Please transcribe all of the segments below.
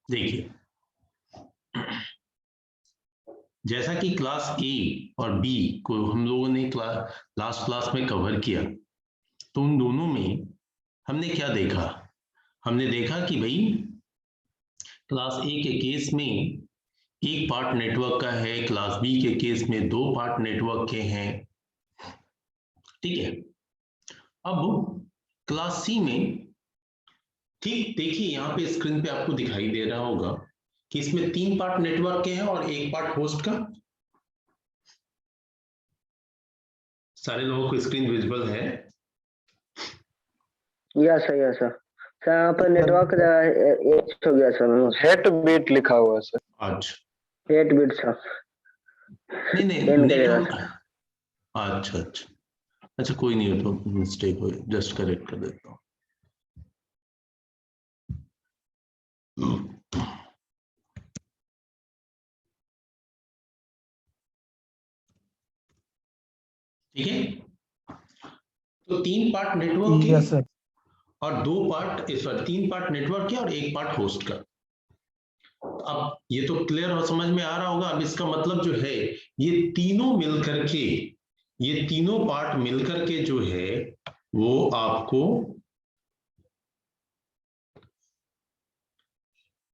देखिए, जैसा कि क्लास ए और बी को हम लोगों ने लास्ट क्लास में कवर किया, तो उन दोनों में हमने क्या देखा? हमने देखा कि भाई क्लास ए के केस में एक पार्ट नेटवर्क का है, क्लास बी के केस में दो पार्ट नेटवर्क के हैं। ठीक है। अब क्लास सी में, ठीक देखिए यहाँ पे स्क्रीन पे आपको दिखाई दे रहा होगा कि इसमें तीन पार्ट नेटवर्क के हैं और एक पार्ट होस्ट का। सारे लोगों को स्क्रीन विजिबल है? Yes sir, yes sir. Sir यहाँ पर नेटवर्क हो गया सर, हेट बीट लिखा हुआ है सर। अच्छा, 8 बिट सर। नहीं नेटवर्क, अच्छा अच्छा अच्छा, कोई नहीं, हो तो मिस्टेक हो, जस्ट करेक्ट कर देता हूँ। ठीक है, तो तीन पार्ट नेटवर्क के, सर, और दो पार्ट, सॉरी तीन पार्ट नेटवर्क के और एक पार्ट होस्ट का। अब ये तो क्लियर हो, समझ में आ रहा होगा। अब इसका मतलब जो है, ये तीनों मिलकर के, ये तीनों पार्ट मिलकर के जो है वो आपको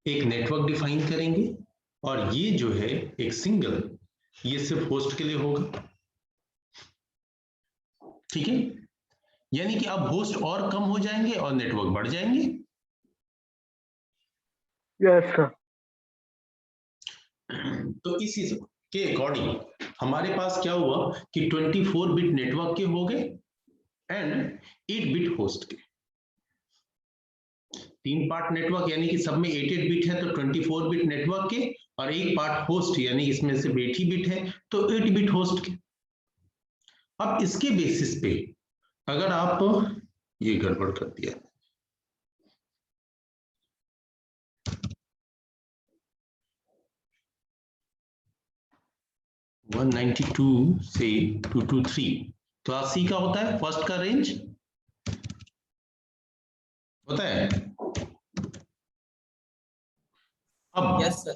एक नेटवर्क डिफाइन करेंगे, और ये जो है एक सिंगल, ये सिर्फ होस्ट के लिए होगा। ठीक है, यानी कि अब होस्ट और कम हो जाएंगे और नेटवर्क बढ़ जाएंगे। Yes sir. तो इसी के अकॉर्डिंग हमारे पास क्या हुआ कि 24 बिट नेटवर्क के हो गए एंड 8 बिट होस्ट के। तीन पार्ट नेटवर्क यानी कि सब में 8 बिट है, तो 24 बिट नेटवर्क के, और एक पार्ट होस्ट यानी इसमें से 8 बिट है, तो 8 बिट होस्ट के। अब इसके बेसिस पे अगर आप, ये गड़बड़ कर दिया, वन 192 से 223 क्लास सी का होता है, फर्स्ट का रेंज होता है। अब यस सर,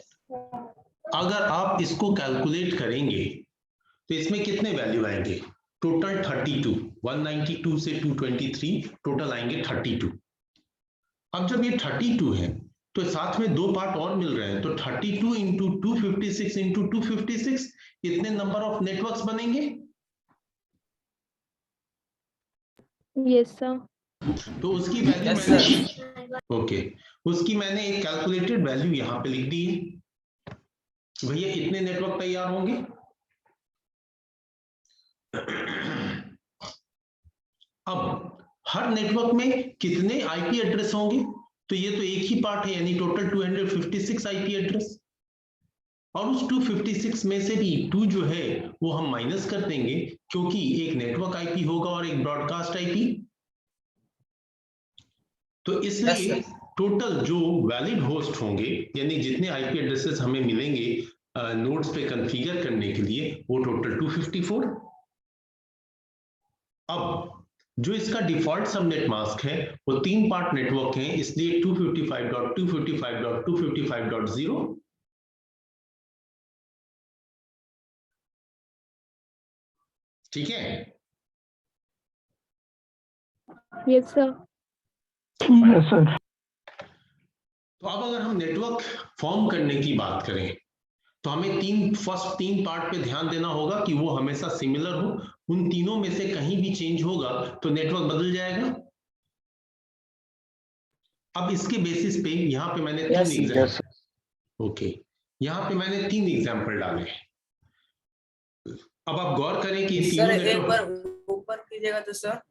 अगर आप इसको कैलकुलेट करेंगे तो इसमें कितने वैल्यू आएंगे? टोटल 32, 192 से 223 टोटल आएंगे 32। अब जब ये 32 है तो साथ में दो पार्ट और मिल रहे हैं, तो 32 इंटू 256 इंटू 256 इतने नंबर ऑफ नेटवर्क्स बनेंगे। Yes sir. तो उसकी वैल्यू यस मैंने, ओके, उसकी मैंने एक कैलकुलेटेड वैल्यू यहाँ पे लिख दी है। भैया इतने नेटवर्क तैयार होंगे। अब हर नेटवर्क में कितने आईपी एड्रेस होंगे? तो ये तो एक ही पार्ट है, यानी टोटल 256 आईपी एड्रेस, और उस 256 में से भी 2 जो है वो हम माइनस कर देंगे, क्योंकि एक नेटवर्क आईपी होगा और एक ब्रॉडकास्ट आईपी। तो इसलिए टोटल जो वैलिड होस्ट होंगे, यानी जितने आईपी एड्रेसेस हमें मिलेंगे नोड्स पे कॉन्फ़िगर करने के लिए, वो टोटल 254। अब जो इसका डिफॉल्ट सबनेट मास्क है वो तीन पार्ट नेटवर्क है, इसलिए 255.255.255.0। ठीक है, यस सर। Yes sir. तो अब अगर हम नेटवर्क फॉर्म करने की बात करें तो हमें फर्स्ट तीन पार्ट पे ध्यान देना होगा कि वो हमेशा सिमिलर हो। उन तीनों में से कहीं भी चेंज होगा तो नेटवर्क बदल जाएगा। अब इसके बेसिस पे यहाँ पे मैंने तीन एग्जाम्पल, ओके, यहाँ पे मैंने 3 एग्जाम्पल डाले। अब आप गौर करें कि सर एक बार ऊपर कीजिएगा तो सर।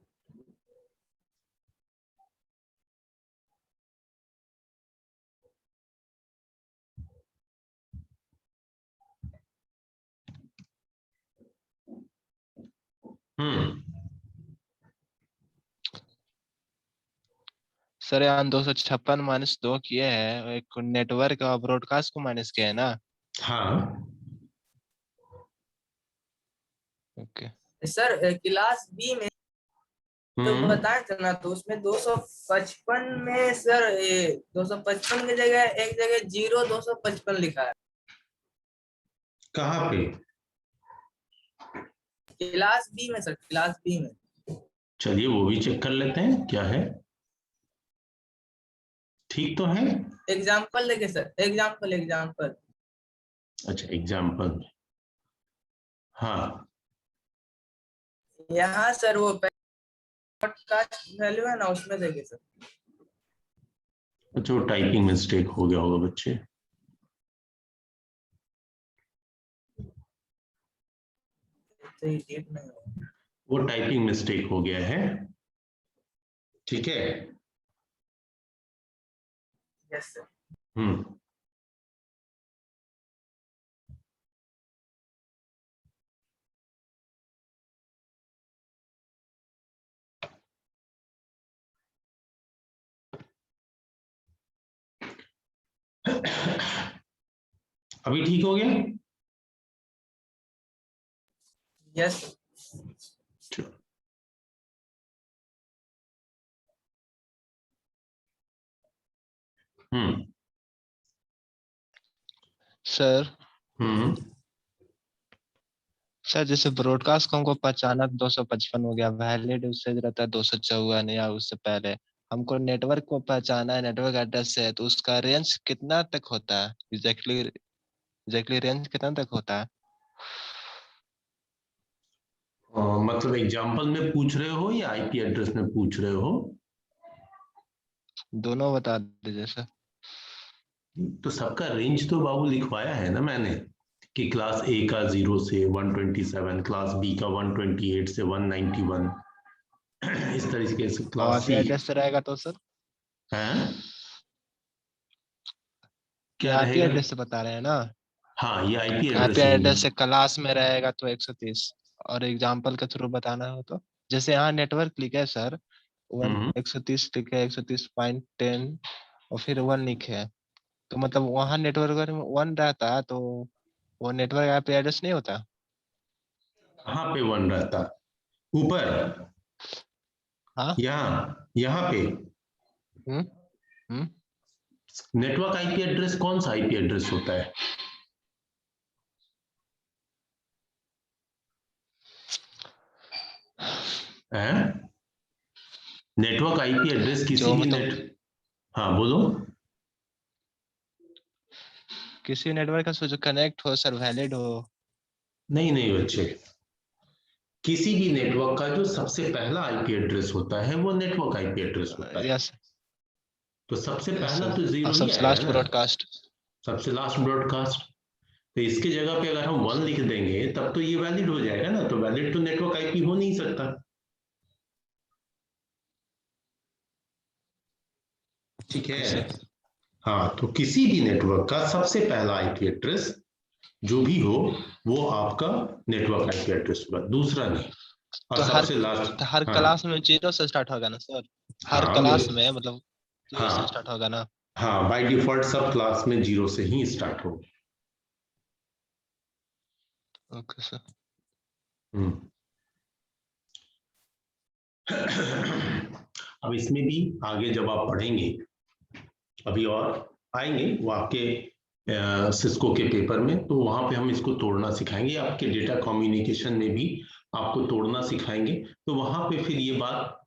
सर यहाँ 256 माइनस 2 किए हैं, एक नेटवर्क और ब्रॉडकास्ट को माइनस किया है ना। हाँ ओके सर क्लास बी में तो बताए थे ना, तो उसमें 255 में सर ये 255 की जगह एक जगह 0255 लिखा है। कहाँ पे? क्लास बी में सर, क्लास बी में। चलिए वो भी चेक कर लेते हैं क्या है। ठीक तो है? एग्जाम्पल देखिए सर, एग्जाम्पल। अच्छा एग्जाम्पल, हाँ यहाँ सर वो पॉडकास्ट वैल्यू है ना, उसमें देखिए सर। अच्छा वो टाइपिंग मिस्टेक हो गया होगा बच्चे। तो ये डेट नहीं होगा। वो टाइपिंग मिस्टेक हो गया है, ठीक है। Yes sir. हम्म, अभी ठीक हो गया? यस। चलो। हम्म सर हम्म सर जैसे ब्रॉडकास्ट को हमको पहचाना 255 हो गया, वैलिड उससे रहता है 254 या उससे पहले। हमको नेटवर्क को पहचाना है, नेटवर्क एड्रेस है, तो उसका रेंज कितना तक होता है एग्जैक्टली रेंज कितना तक होता है? मतलब एग्जाम्पल में पूछ रहे हो या आईपी एड्रेस में पूछ रहे हो? दोनों बता दीजिए सर। तो सबका रेंज तो बाबू लिखवाया है ना मैंने, कि क्लास ए का 0 से 127, क्लास बी का 128 से 191, इस तरीके से और क्लास आईपी सी एड्रेस से रहेगा तो सर? है। ये क्या आईपी रहेगा? एड्रेस से बता रहे हैं ना? हाँ ये आईपी आईपी एड्रेस ही है। एड्रेस से क्लास में रहेगा तो 130, और एग्जाम्पल के थ्रू बताना हो तो जैसे यहाँ नेटवर्क लिखे है सर, वन हम्म 130 लिखे है, 130.10 और फिर 1 लिखे है, तो मतलब वहाँ नेटवर्क में 1 रहता है तो वो नेटवर्क आईपी एड्रेस नहीं होता? कहाँ पे 1 रहता? ऊपर? हाँ। यहाँ पे हम्म हम्म नेटवर्क आईपी एड्रेस कौन सा आईपी एड्रेस होता है? हैं? नेटवर्क आईपी एड्रेस किसी जो भी मतलब नेट, हाँ बोलो। किसी नेटवर्क से जो कनेक्ट हो सर, वैलिड हो। नहीं नहीं बच्चे, किसी भी नेटवर्क का जो सबसे पहला आईपी एड्रेस होता है वो नेटवर्क आईपी एड्रेस होता है। यस तो सबसे यस पहला सर। तो और 0 ही सबसे आएगा लास्ट ना, ब्रॉडकास्ट। सबसे लास्ट ब्रॉडकास्ट। तो इसके जगह पे अगर हम 1 लिख देंगे तब तो ये वैलिड हो जाएगा ना, तो वैलिड तो नेटवर्क आईपी हो नहीं सकता, ठीक ओके है। सर। हाँ तो किसी भी नेटवर्क का सबसे पहला आईपी एड्रेस जो भी हो वो आपका नेटवर्क आईपी एड्रेस होगा, दूसरा नहीं। और तो सबसे लास्ट, हर हाँ क्लास में 0 से स्टार्ट होगा ना सर? हर हाँ क्लास में मतलब 0 से हाँ स्टार्ट होगा ना? हाँ बाय डिफॉल्ट सब क्लास में 0 से ही स्टार्ट होगा। Okay sir. हम्म। अब इसमें भी आगे जब आप पढ़ेंगे, अभी और आएंगे वो आपके सिस्को के पेपर में, तो वहां पे हम इसको तोड़ना सिखाएंगे, आपके डेटा कम्युनिकेशन में भी आपको तोड़ना सिखाएंगे। तो वहां पे फिर ये बात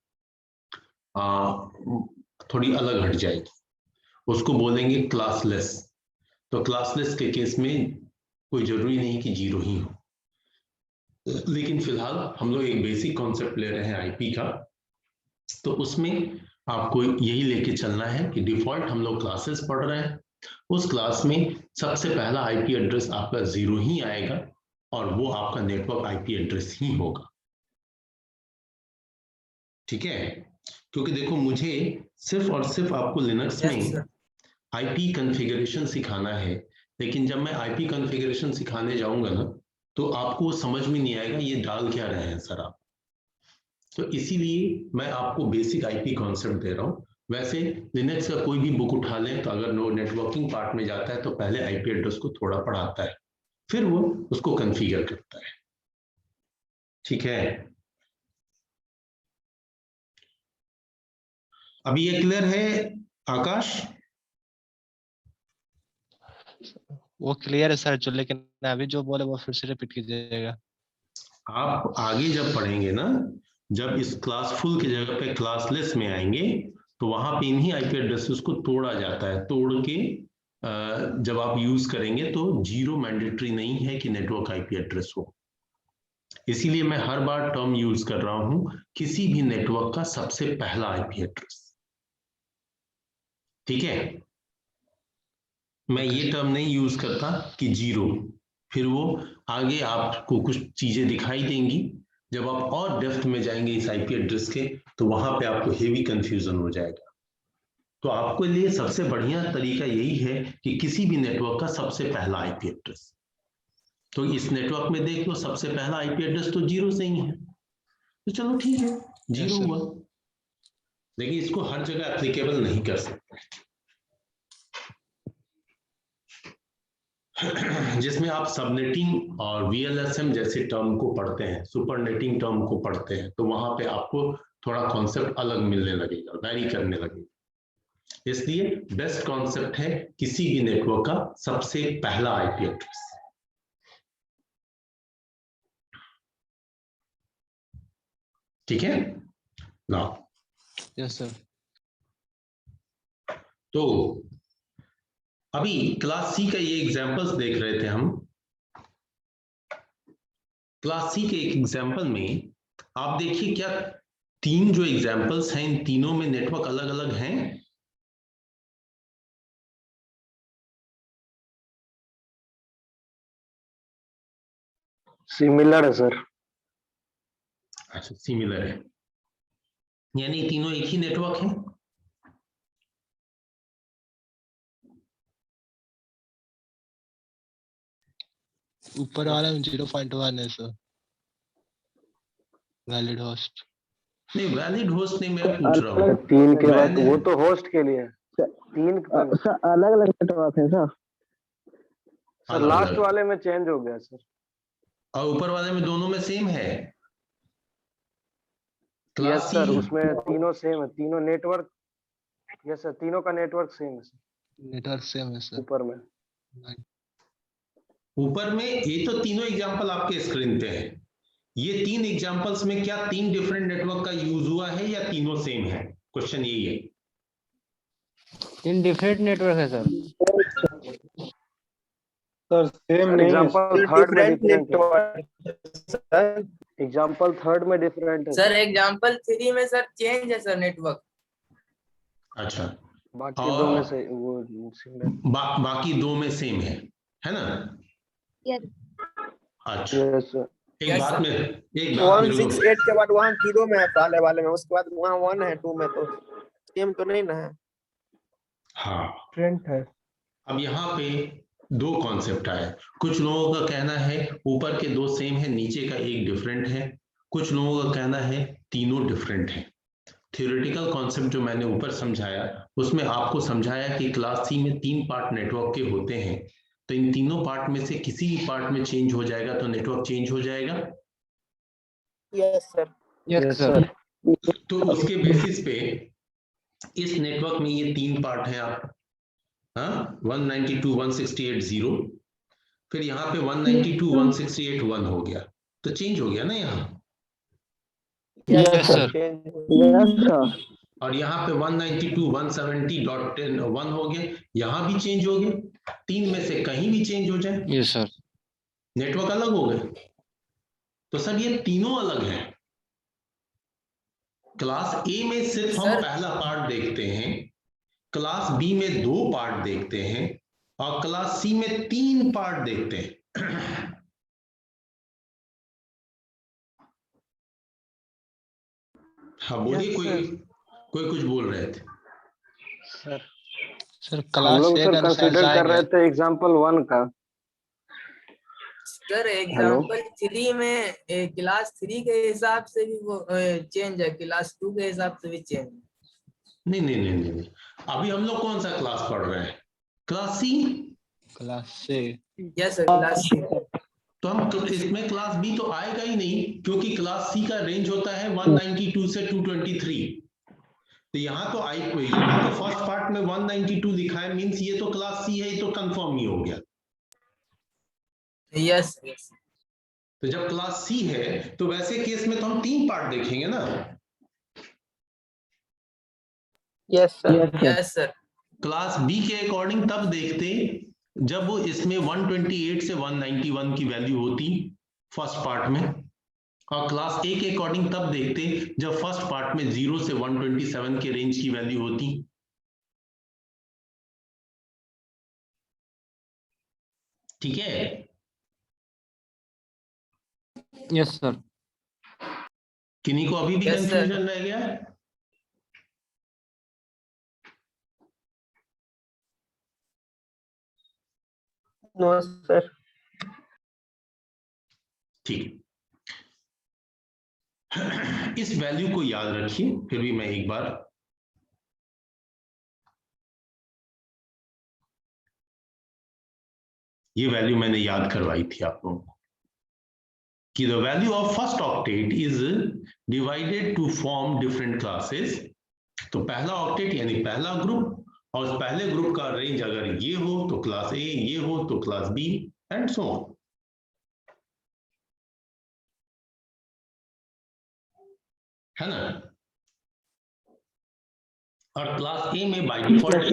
थोड़ी अलग हट जाएगी, उसको बोलेंगे क्लासलेस। तो क्लासलेस के केस में कोई जरूरी नहीं कि 0 ही हो, लेकिन फिलहाल हम लोग एक बेसिक कॉन्सेप्ट ले रहे हैं आईपी का, तो उसमें आपको यही लेके चलना है कि डिफॉल्ट हम लोग क्लासेस पढ़ रहे हैं, उस क्लास में सबसे पहला आईपी एड्रेस आपका 0 ही आएगा और वो आपका नेटवर्क आईपी एड्रेस ही होगा, ठीक है। क्योंकि देखो मुझे सिर्फ और सिर्फ आपको लिनक्स यस में सर। आईपी कॉन्फ़िगरेशन सिखाना है, लेकिन जब मैं आईपी कॉन्फ़िगरेशन सिखाने जाऊंगा ना तो आपको समझ में नहीं आएगा ये डाल क्या रहे हैं सर आप। तो इसीलिए मैं आपको बेसिक आईपी कॉन्सेप्ट दे रहा हूँ। वैसे लिनक्स का कोई भी बुक उठा लें तो अगर नो नेटवर्किंग पार्ट में जाता है तो पहले आईपी एड्रेस को थोड़ा पढ़ाता है, फिर वो उसको कॉन्फ़िगर करता है, ठीक है। अभी ये क्लियर है आकाश? वो क्लियर है सर, जो लेकिन अभी जो बोले वो फिर से रिपीट कीजिएगा। आप आगे जब पढ़ेंगे ना, जब इस क्लासफुल की जगह पे क्लासलेस में आएंगे तो वहां पे इन्हीं आईपी एड्रेसेस को तोड़ा जाता है। तोड़ के जब आप यूज करेंगे तो जीरो मैंडेटरी नहीं है कि नेटवर्क आईपी एड्रेस हो। इसीलिए मैं हर बार टर्म यूज कर रहा हूं, किसी भी नेटवर्क का सबसे पहला आईपी एड्रेस। ठीक है, मैं ये टर्म नहीं यूज करता कि जीरो, फिर वो आगे आपको कुछ चीजें दिखाई देंगी। जब आप और डेप्थ में जाएंगे इस आईपी एड्रेस के तो वहां पे आपको हेवी कंफ्यूजन हो जाएगा। तो आपके लिए सबसे बढ़िया तरीका यही है कि किसी भी नेटवर्क का सबसे पहला आईपी एड्रेस। तो इस नेटवर्क में देख लो, सबसे पहला आईपी एड्रेस तो जीरो से ही है, तो चलो ठीक है, जीरो Yes, sir. हुआ। लेकिन इसको हर जगह एप्लीकेबल नहीं कर सकते। जिसमें आप सबनेटिंग और वीएलएसएम जैसे टर्म को पढ़ते हैं, सुपरनेटिंग टर्म को पढ़ते हैं, तो वहां पे आपको थोड़ा कॉन्सेप्ट अलग मिलने लगेगा, वैरी करने लगेगा। इसलिए बेस्ट कॉन्सेप्ट है किसी भी नेटवर्क का सबसे पहला आईपी एड्रेस। ठीक है ना? Yes sir. तो अभी क्लास सी का ये एग्जांपल्स देख रहे थे हम। क्लास सी के एक एग्जांपल में आप देखिए, क्या तीन जो एग्जांपल्स हैं, इन तीनों में नेटवर्क अलग अलग हैं? सिमिलर है सर। अच्छा, सिमिलर है, यानी तीनों एक ही नेटवर्क है। ऊपर वाला में 0.1 है सर, वैलिड होस्ट। नहीं, वैलिड होस्ट नहीं, मैं पूछ रहा हूँ। तीन के बाद मैंने- वो तो होस्ट के लिए है। तीन सर अलग अलग नेटवर्क है सर। सर अलग लास्ट अलग। वाले में चेंज हो गया सर। और ऊपर वाले में दोनों में सेम है। यस क्लास सर, सी उसमें तीनों सेम है, तीनों नेटवर्क। यस सर, तीनों का नेटवर्क सेम है सर। नेटवर्क सेम है सर। ऊपर में ऊपर में ये तो तीनों एग्जांपल आपके स्क्रीन पे है। ये तीन एग्जांपल्स में क्या तीन डिफरेंट नेटवर्क का यूज हुआ है या तीनों सेम है? क्वेश्चन यही है। तीन डिफरेंट नेटवर्क है सर। सर सेम नहीं है, एग्जांपल थर्ड में डिफरेंट है। सर एग्जांपल थर्ड में डिफरेंट है सर एग्जाम्पल 3 में सर चेंज है सर नेटवर्क। अच्छा, बाकी और- दो में से वो सिमिलर। बाकी दो में सेम है ना? Yes. अच्छा, यस सर। एक बात मेरे को 168 के बाद वहाँ 0 में है पहले वाले में, उसके बाद वहाँ 1 है 2 में, तो सेम तो नहीं ना है, हाँ, डिफरेंट है। अब यहाँ पे दो कॉन्सेप्ट आए। कुछ लोगों का कहना है ऊपर के दो सेम है, नीचे का एक डिफरेंट है। कुछ लोगों का कहना है तीनों डिफरेंट है। थ्योरेटिकल कॉन्सेप्ट जो मैंने ऊपर समझाया, उसमें आपको समझाया कि क्लास सी में 3 पार्ट नेटवर्क के होते हैं, तो इन तीनों पार्ट में से किसी भी पार्ट में चेंज हो जाएगा तो नेटवर्क चेंज हो जाएगा। Yes sir. Yes sir. तो उसके बेसिस पे इस नेटवर्क में ये 3 पार्ट हैं आप, हाँ, 192.168.0, फिर यहाँ पे 192.168.1 हो गया, तो चेंज हो गया ना यहाँ। Yes sir. Yes sir. और यहाँ पे 192.170.1 हो गया, यहाँ भी चेंज हो गया। तीन में से कहीं भी चेंज हो जाए, यस सर। नेटवर्क अलग हो गए। तो सर ये तीनों अलग हैं। क्लास ए में सिर्फ हम सर- पहला पार्ट देखते हैं, क्लास बी में 2 पार्ट देखते हैं, और क्लास सी में 3 पार्ट देखते हैं। हाँ बोलिए, कोई कुछ बोल रहे थे। सर हम क्लास लोग ए सर का अनुसार कंसीडर कर जाएंगे। रहे थे एग्जांपल 1 का। सर एग्जाम्पल 3 में क्लास 3 के हिसाब से भी वो चेंज है, क्लास 2 के हिसाब से भी चेंज है। नहीं, अभी हम लोग कौन सा क्लास पढ़ रहे हैं? Class C. क्लास से यस सर, क्लास C। तो हम इसमें क्लास बी तो आएगा ही नहीं, क्योंकि क्लास सी का रेंज होता है 192 से 223। तो यहाँ तो फर्स्ट पार्ट में 192 लिखा है, मींस ये तो क्लास सी है, ये तो कंफर्म ही हो गया। यस यस तो जब क्लास सी है तो वैसे केस में तो हम 3 पार्ट देखेंगे ना। Yes sir. Yes sir. Class B के अकॉर्डिंग तब देखते जब वो इसमें 128 से 191 की वैल्यू होती फर्स्ट पार्ट में, और क्लास ए के अकॉर्डिंग तब देखते जब फर्स्ट पार्ट में 0 से 127 के रेंज की वैल्यू होती। ठीक है। Yes sir. किन्हीं को अभी भी Yes, sir. कंफ्यूजन रह गया? No sir. ठीक, इस वैल्यू को याद रखिए, फिर भी मैं एक बार ये वैल्यू मैंने याद करवाई थी आप लोगों को कि the value of first octet is divided to form different classes. तो पहला ऑक्टेट यानी पहला ग्रुप, और उस पहले ग्रुप का रेंज अगर ये हो तो क्लास ए, ये हो तो class B, and so on. है ना। और क्लास ए में बाय डिफॉल्ट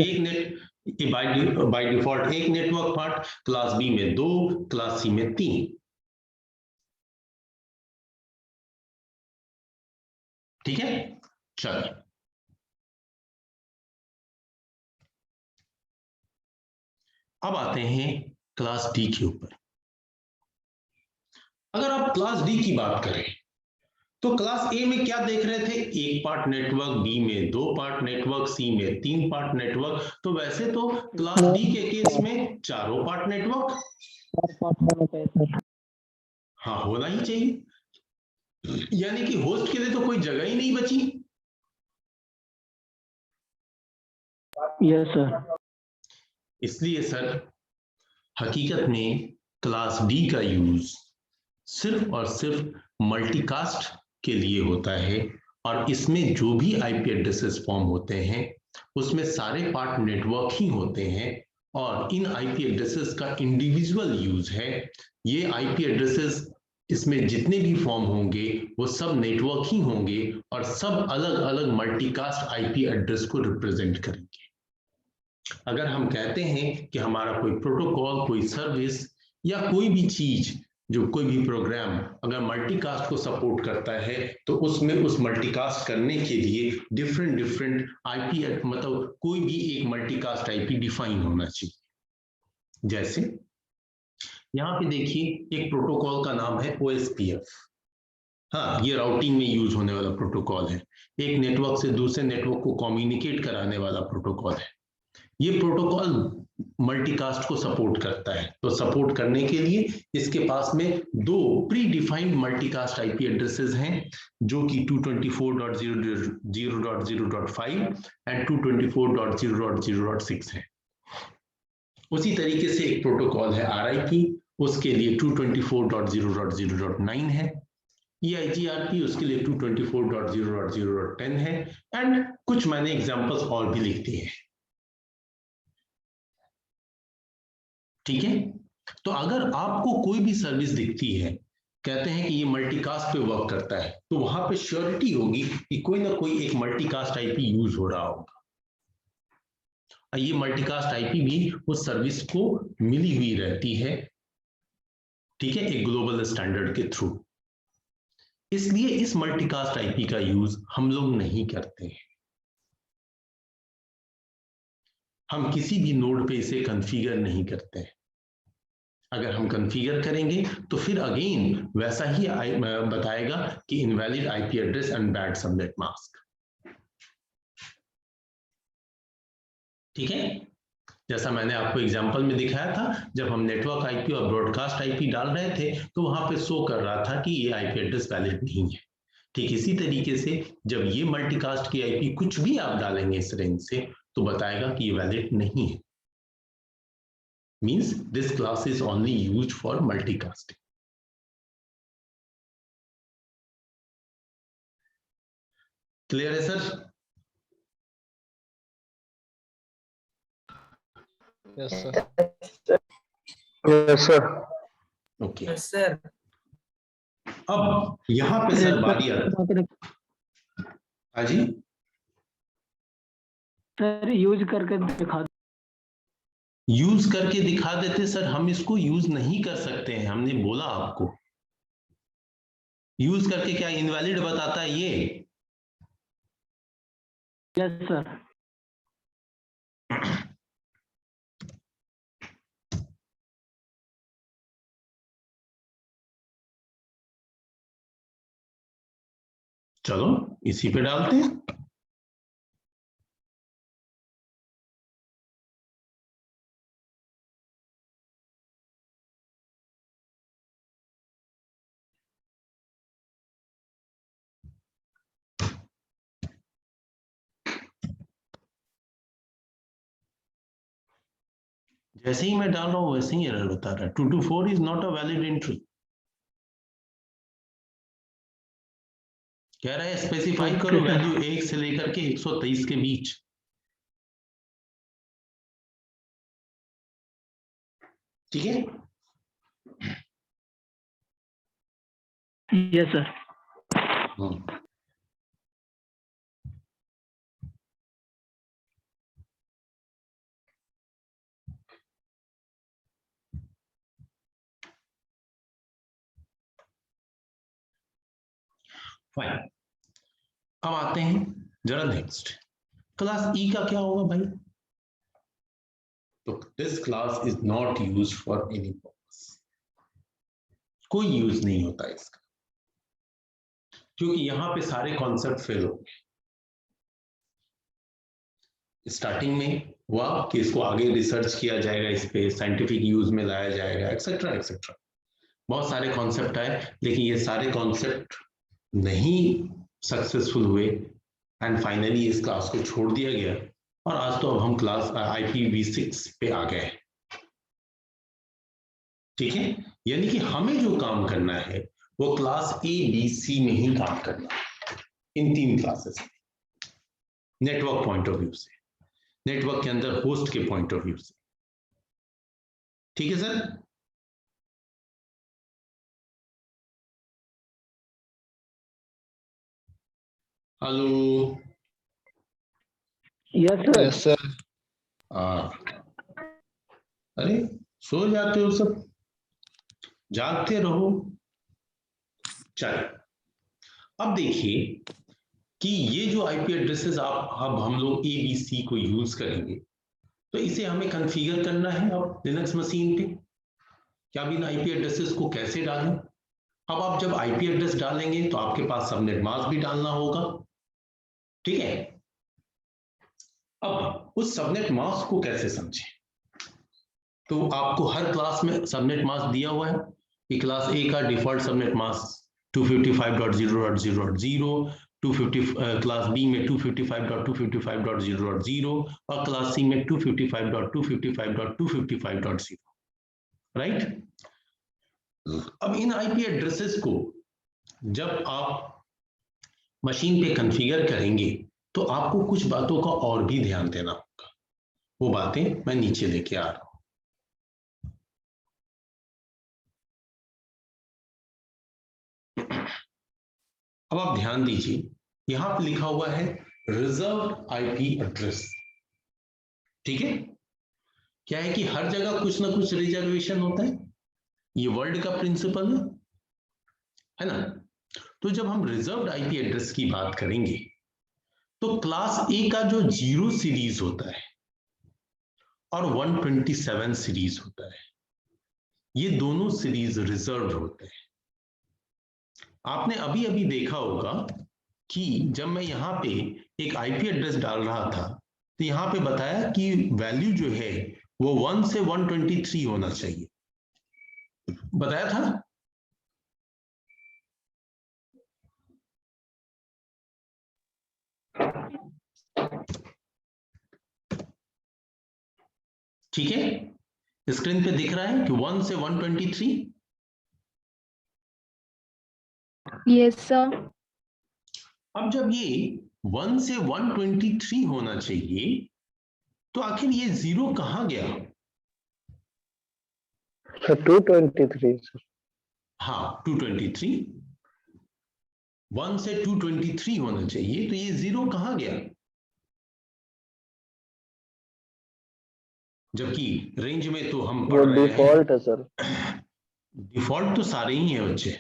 एक नेटवर्क पार्ट, क्लास बी में 2, क्लास सी में 3। ठीक है, चलिए अब आते हैं क्लास डी के ऊपर। अगर आप क्लास डी की बात करें तो क्लास ए में क्या देख रहे थे? 1 पार्ट नेटवर्क, बी में 2 पार्ट नेटवर्क, सी में 3 पार्ट नेटवर्क। तो वैसे तो क्लास डी के केस में 4 पार्ट नेटवर्क हाँ होना ही चाहिए, यानी कि होस्ट के लिए तो कोई जगह ही नहीं बची। Yes sir. इसलिए सर हकीकत में क्लास डी का यूज सिर्फ और सिर्फ मल्टीकास्ट के लिए होता है, और इसमें जो भी आईपी एड्रेसेस फॉर्म होते हैं उसमें सारे पार्ट नेटवर्क ही होते हैं, और इन आईपी एड्रेसेस का इंडिविजुअल यूज है। ये आईपी एड्रेसेस इसमें जितने भी फॉर्म होंगे वो सब नेटवर्क ही होंगे, और सब अलग अलग मल्टीकास्ट आईपी एड्रेस को रिप्रेजेंट करेंगे। अगर हम कहते हैं कि हमारा कोई प्रोटोकॉल, कोई सर्विस या कोई भी चीज, जो कोई भी प्रोग्राम अगर मल्टीकास्ट को सपोर्ट करता है तो उसमें उस मल्टीकास्ट करने के लिए डिफरेंट आईपी, मतलब कोई भी एक मल्टीकास्ट आईपी डिफाइन होना चाहिए। जैसे यहाँ पे देखिए एक प्रोटोकॉल का नाम है OSPF। हाँ, ये राउटिंग में यूज होने वाला प्रोटोकॉल है, एक नेटवर्क से दूसरे नेटवर्क को कम्युनिकेट कराने वाला प्रोटोकॉल है। ये प्रोटोकॉल मल्टीकास्ट को सपोर्ट करता है, तो सपोर्ट करने के लिए इसके पास में 2 pre defined multicast IP addresses हैं, जो कि 224.0.0.5 एंड 224.0.0.6 है। उसी तरीके से एक प्रोटोकॉल है RIP, उसके लिए 224.0.0.9 है। EIGRP उसके लिए 224.0.0.10 है, एंड कुछ मैंने एग्जांपल्स और भी लिख दिए हैं। ठीक है, तो अगर आपको कोई भी सर्विस दिखती है, कहते हैं कि ये मल्टीकास्ट पे वर्क करता है, तो वहां पे श्योरिटी होगी कि कोई ना कोई एक मल्टीकास्ट आईपी यूज हो रहा होगा। ये मल्टीकास्ट आईपी भी उस सर्विस को मिली हुई रहती है, ठीक है, एक ग्लोबल स्टैंडर्ड के थ्रू। इसलिए इस मल्टीकास्ट आईपी का यूज हम लोग नहीं करते हैं। हम किसी भी नोड पे इसे कॉन्फ़िगर नहीं करते हैं। अगर हम कॉन्फ़िगर करेंगे तो फिर अगेन वैसा ही बताएगा कि invalid IP address and bad subnet mask. ठीक है, जैसा मैंने आपको एग्जांपल में दिखाया था, जब हम नेटवर्क आईपी और ब्रॉडकास्ट आईपी डाल रहे थे तो वहां पे शो कर रहा था कि ये आईपी एड्रेस वैलिड नहीं है। ठीक इसी तरीके से जब ये मल्टीकास्ट की आईपी कुछ भी आप डालेंगे इस रेंज से तो बताएगा कि ये वैलिड नहीं है, means this class is only used for multicasting. Clear है sir? Yes sir. Yes sir. Okay, yes sir. अब यहाँ पे सर बारी आती है। हाँ जी सर यूज करके दिखा यूज करके दिखा देते सर, हम इसको यूज नहीं कर सकते हैं, हमने बोला आपको। यूज करके क्या इनवैलिड बताता है ये? Yes sir. चलो इसी पे डालते हैं। जैसे ही मैं डाल रहा हूं वैसे ही एरर बता रहा है, 224 is not a valid entry. कह रहा है स्पेसिफाई करो वैल्यू 1 से लेकर के 123 के बीच। ठीक है, यस सर। फाइन, अब आते हैं जरा नेक्स्ट क्लास ई का क्या होगा भाई? तो this class is not used for any purpose, कोई यूज नहीं होता इसका, क्योंकि यहां पे सारे कॉन्सेप्ट फेल हो गए। स्टार्टिंग में हुआ कि इसको आगे रिसर्च किया जाएगा, इस पे साइंटिफिक यूज में लाया जाएगा, एक्सेट्रा एक्सेट्रा, बहुत सारे कॉन्सेप्ट आए, लेकिन ये सारे कॉन्सेप्ट नहीं सक्सेसफुल हुए एंड फाइनली इस क्लास को छोड़ दिया गया। और आज तो अब हम क्लास IPv6 पे आ गए। ठीक है, यानी कि हमें जो काम करना है वो क्लास ABC में ही काम करना है, इन 3 क्लासेस में, नेटवर्क पॉइंट ऑफ व्यू से, नेटवर्क के अंदर होस्ट के पॉइंट ऑफ व्यू से। ठीक है sir? Hello, yes sir. Yes sir. अरे सो जाते हो सब, जागते रहो। चलिए अब देखिए कि ये जो IP एड्रेसेस अब हम लोग ABC को यूज करेंगे, तो इसे हमें कॉन्फ़िगर करना है अब लिनक्स मशीन पे। क्या बिन IP एड्रेसेस को कैसे डालें? अब आप जब IP एड्रेस डालेंगे तो आपके पास सबनेट मास्क भी डालना होगा। ठीक है, अब उस सबनेट मास्क को कैसे समझें? तो आपको हर क्लास में सबनेट मास्क दिया हुआ है कि क्लास A का default subnet mask 255.0.0.0, 250 class B में 255.255.0.0 और क्लास C में 255.255.255.0, राइट? अब इन IP एड्रेसेस को जब आप मशीन पे कॉन्फ़िगर करेंगे तो आपको कुछ बातों का और भी ध्यान देना होगा, वो बातें मैं नीचे लेके आ रहा हूं। अब आप ध्यान दीजिए, यहां पे लिखा हुआ है रिजर्व्ड IP एड्रेस। ठीक है, क्या है कि हर जगह कुछ ना कुछ रिजर्वेशन होता है, ये वर्ल्ड का प्रिंसिपल है ना? तो जब हम रिजर्व्ड IP एड्रेस की बात करेंगे तो क्लास A का जो 0 सीरीज होता है और 127 सीरीज होता है, ये दोनों सीरीज रिजर्व्ड होते हैं। आपने अभी अभी देखा होगा कि जब मैं यहाँ पे एक IP एड्रेस डाल रहा था तो यहाँ पे बताया कि वैल्यू जो है वो 1 से 123 होना चाहिए, बताया था। ठीक है, स्क्रीन पे दिख रहा है कि 1 से 123। Yes, sir. अब जब ये 1 से 123 होना चाहिए तो आखिर ये 0 कहाँ गया? Sir 223 sir. हाँ 223, 1 से 223 होना चाहिए, तो ये 0 कहाँ गया? जबकि रेंज में तो हम वो पढ़ रहे हैं, डिफॉल्ट है सर। डिफॉल्ट तो सारे ही हैं बच्चे,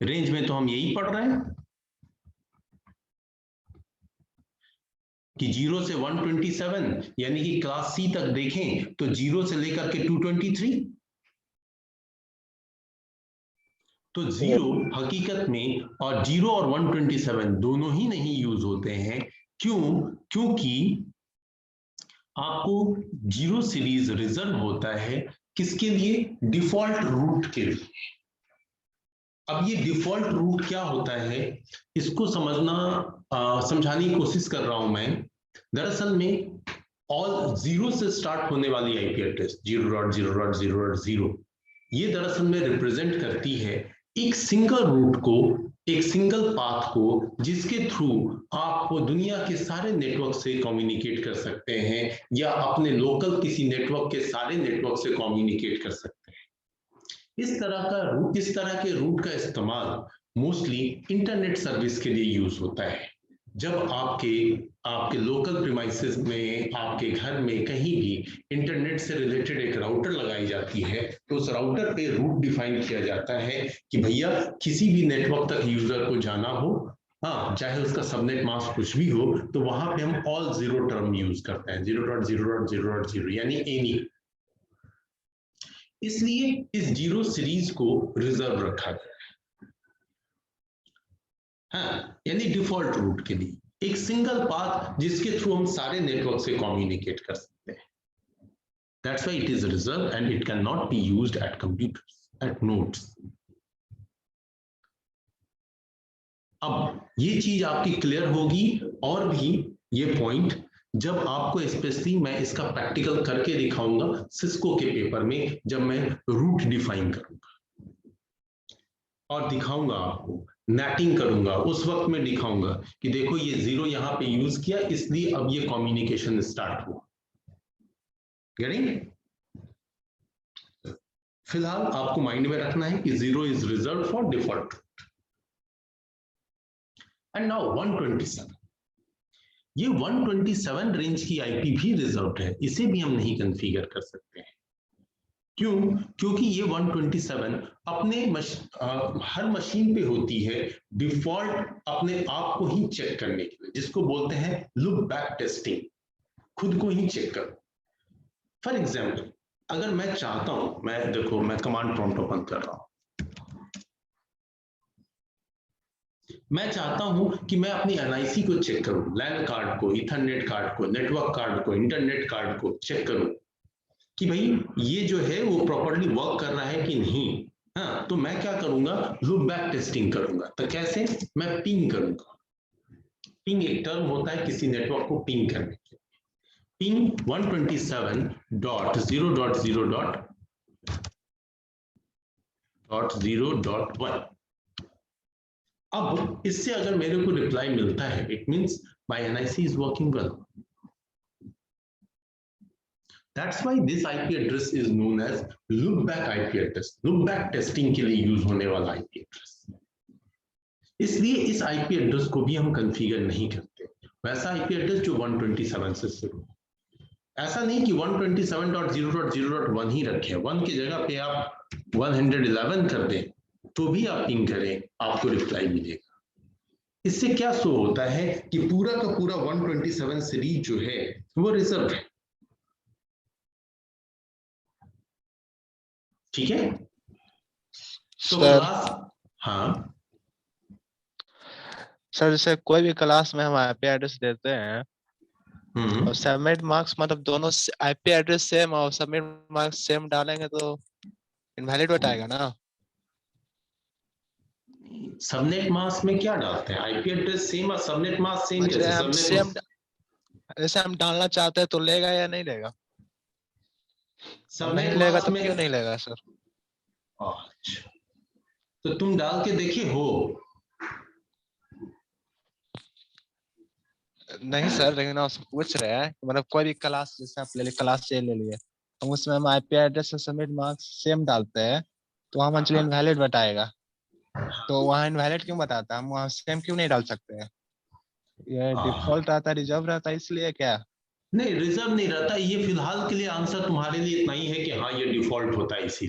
रेंज में तो हम यही पढ़ रहे हैं कि 0 से 127, यानी कि क्लास सी तक देखें तो 0 से लेकर के 223। तो 0 हकीकत में, और 0 और 127 दोनों ही नहीं यूज होते हैं। क्यों? क्योंकि आपको 0 सीरीज रिजर्व होता है किसके लिए? डिफॉल्ट रूट के लिए। अब ये डिफॉल्ट रूट क्या होता है, इसको समझाने की कोशिश कर रहा हूं मैं। दरअसल में ऑल 0 से स्टार्ट होने वाली आईपी एड्रेस 0.0.0.0 ये दरअसल में रिप्रेजेंट करती है एक सिंगल रूट को, एक सिंगल पाथ को, जिसके थ्रू आप दुनिया के सारे नेटवर्क से कम्युनिकेट कर सकते हैं या अपने लोकल किसी नेटवर्क के सारे नेटवर्क से कम्युनिकेट कर सकते हैं। इस तरह के रूट का इस्तेमाल मोस्टली इंटरनेट सर्विस के लिए यूज होता है। जब आपके लोकल प्रीमाइसेस में, आपके घर में कहीं भी इंटरनेट से रिलेटेड एक राउटर लगाई जाती है, तो उस राउटर पे रूट डिफाइन किया जाता है कि भैया किसी भी नेटवर्क तक यूजर को जाना हो, हाँ, चाहे उसका सबनेट मास्क कुछ भी हो, तो वहां पे हम ऑल 0 टर्म यूज करते हैं, 0.0.0.0 यानी एनी। इसलिए इस 0 सीरीज को रिजर्व रखा गया है, हाँ, यानी डिफॉल्ट रूट के लिए एक सिंगल पाथ जिसके थ्रू हम सारे नेटवर्क से कम्युनिकेट कर सकते हैं। That's why it is reserved and it cannot be used at computers, at nodes. अब ये चीज आपकी क्लियर होगी, और भी ये पॉइंट जब आपको स्पेशली मैं इसका प्रैक्टिकल करके दिखाऊंगा सिस्को के पेपर में, जब मैं रूट डिफाइन करूंगा और दिखाऊंगा आपको, नेटिंग करूंगा, उस वक्त में दिखाऊंगा कि देखो ये 0 यहां पे यूज किया, इसलिए अब ये कम्युनिकेशन स्टार्ट हुआ। गेटिंग? फिलहाल आपको माइंड में रखना है कि 0 is reserve for default. And now 127, ये 127 रेंज की आईपी भी रिजर्व्ड है, इसे भी हम नहीं कॉन्फ़िगर कर सकते हैं। क्यों? क्योंकि ये 127 अपने हर मशीन पे होती है डिफॉल्ट अपने आप को ही चेक करने के लिए, जिसको बोलते हैं लुक बैक टेस्टिंग, खुद को ही चेक करो। फॉर एग्जाम्पल, अगर मैं चाहता हूं, मैं कमांड प्रॉम्प्ट ओपन कर रहा हूं, मैं चाहता हूं कि मैं अपनी एनआईसी को चेक करूं, लैन कार्ड को, इथरनेट कार्ड को, नेटवर्क कार्ड को, इंटरनेट कार्ड को चेक करूं कि भाई ये जो है वो प्रॉपर्ली वर्क कर रहा है कि नहीं। हाँ, तो मैं क्या करूंगा? लुक बैक टेस्टिंग करूंगा। तो कैसे? मैं पिंग करूंगा। पिंग एक टर्म होता है किसी नेटवर्क को पिंग करने के लिए। पिंग 127.0.0.0.1। अब इससे अगर मेरे को रिप्लाई मिलता है, it means my NIC is working well. That's why this IP address is known as look back IP address, look back testing के लिए यूज होने वाला IP address। इसलिए इस IP address को भी हम कॉन्फ़िगर नहीं करते, वैसा IP address जो 127 से शुरू हो। ऐसा नहीं कि 127.0.0.1 ही रखे, 1 की जगह पे आप 111 कर दें तो भी आप पिंग करें, आपको रिप्लाई मिलेगा। इससे क्या शो होता है कि पूरा का पूरा 127 सीरीज जो है वो रिजर्व है। ठीक है? तो क्लास, हाँ सर, जैसे कोई भी क्लास में हम आईपी एड्रेस देते हैं और सबमिट मार्क्स, मतलब दोनों आईपी एड्रेस सेम और सबमिट मार्क्स सेम डालेंगे तो इनवैलिड हो जाएगा ना? सबनेट मास्क में क्या डालते हैं? आईपी एड्रेस सेम और सबनेट मास्क सेम कैसे? हम सेम जैसे हम डालना चाहते हैं तो लेगा या नहीं लेगा? नहीं लेगा तो क्यों नहीं लेगा सर? अच्छा, तो तुम डाल के देखे हो? नहीं सर, लेकिन आप पूछ रहे हैं, मतलब कोई भी क्लास, जैसे आप ले क्लास ए ले लिए, हम उसमें हम आईपी एड्रेस और सबमिट मार्क्स सेम डालते हैं तो वहाँ मंथली इनवैलिड बताएगा। तो वहाँ इनवैलिड क्यों बताता है, हम वहाँ सेम क्यों नहीं डाल सकते हैं? ये डिफॉल्ट रहता है, रिजर्व रहता है, इसलिए क्या? नहीं, रिजर्व नहीं रहता, ये फिलहाल के लिए आंसर तुम्हारे लिए इतना ही है कि हाँ ये डिफॉल्ट होता है इसी।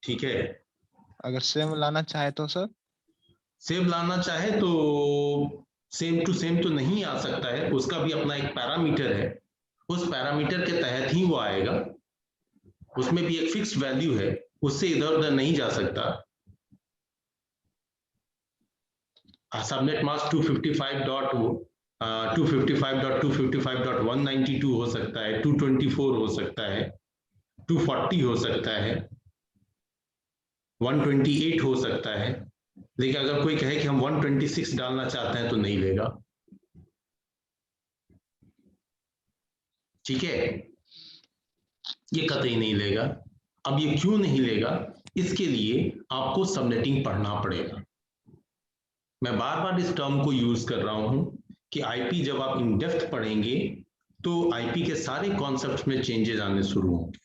ठीक है, अगर सेम लाना चाहे तो सर? सेम लाना चाहे तो सेम टू सेम तो नहीं आ सकता है, उसका भी अपना एक पैरामीटर है, उस पैरामीटर के तहत ही वो आएगा, उसमें भी एक फिक्स्ड वैल्यू है, उससे इधर उधर नहीं जा सकता। सबनेट मास्क 255.255.192 हो सकता है, 224 हो सकता है, 240 हो सकता है, 128 हो सकता है, लेकिन अगर कोई कहे कि हम 126 डालना चाहते हैं तो नहीं लेगा। ठीक है, ये कतई नहीं लेगा। अब ये क्यों नहीं लेगा, इसके लिए आपको सबनेटिंग पढ़ना पड़ेगा। मैं बार बार इस टर्म को यूज कर रहा हूं कि आईपी जब आप इन डेप्थ पढ़ेंगे तो आईपी के सारे कॉन्सेप्ट में चेंजेस आने शुरू होंगे,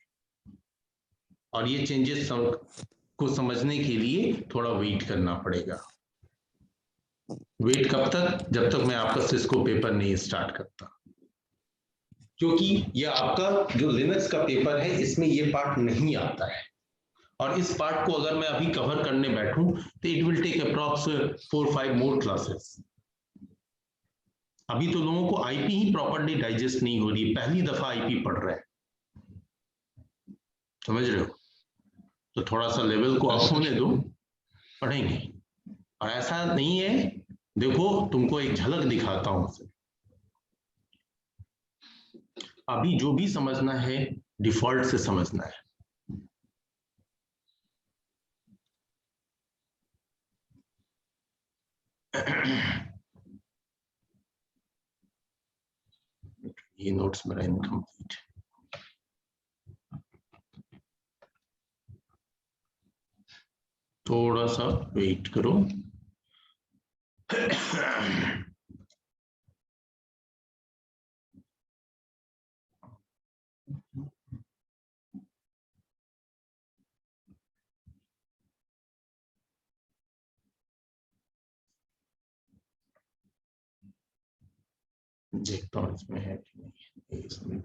और ये चेंजेस को समझने के लिए थोड़ा वेट करना पड़ेगा। वेट कब तक? जब तक मैं आपका सिस्को पेपर नहीं स्टार्ट करता, क्योंकि ये आपका जो लिनक्स का पेपर है इसमें ये पार्ट नहीं आता है, और इस पार्ट को अगर मैं अभी कवर करने बैठूं तो it will take approx 4-5 more classes. अभी तो लोगों को आईपी ही प्रॉपर्ली डाइजेस्ट नहीं हो रही है, पहली दफा आईपी पढ़ रहे हैं, समझ रहे हो? तो थोड़ा सा लेवल को अप होने दो, पढ़ेंगे। और ऐसा नहीं है, देखो तुमको एक झलक दिखाता हूं। अभी जो भी समझना है डिफॉल्ट से समझना है। ये नोट्स मेरा इनकम्प्लीट, थोड़ा सा वेट करो। देखता हूँ इसमें है कि नहीं, इसमें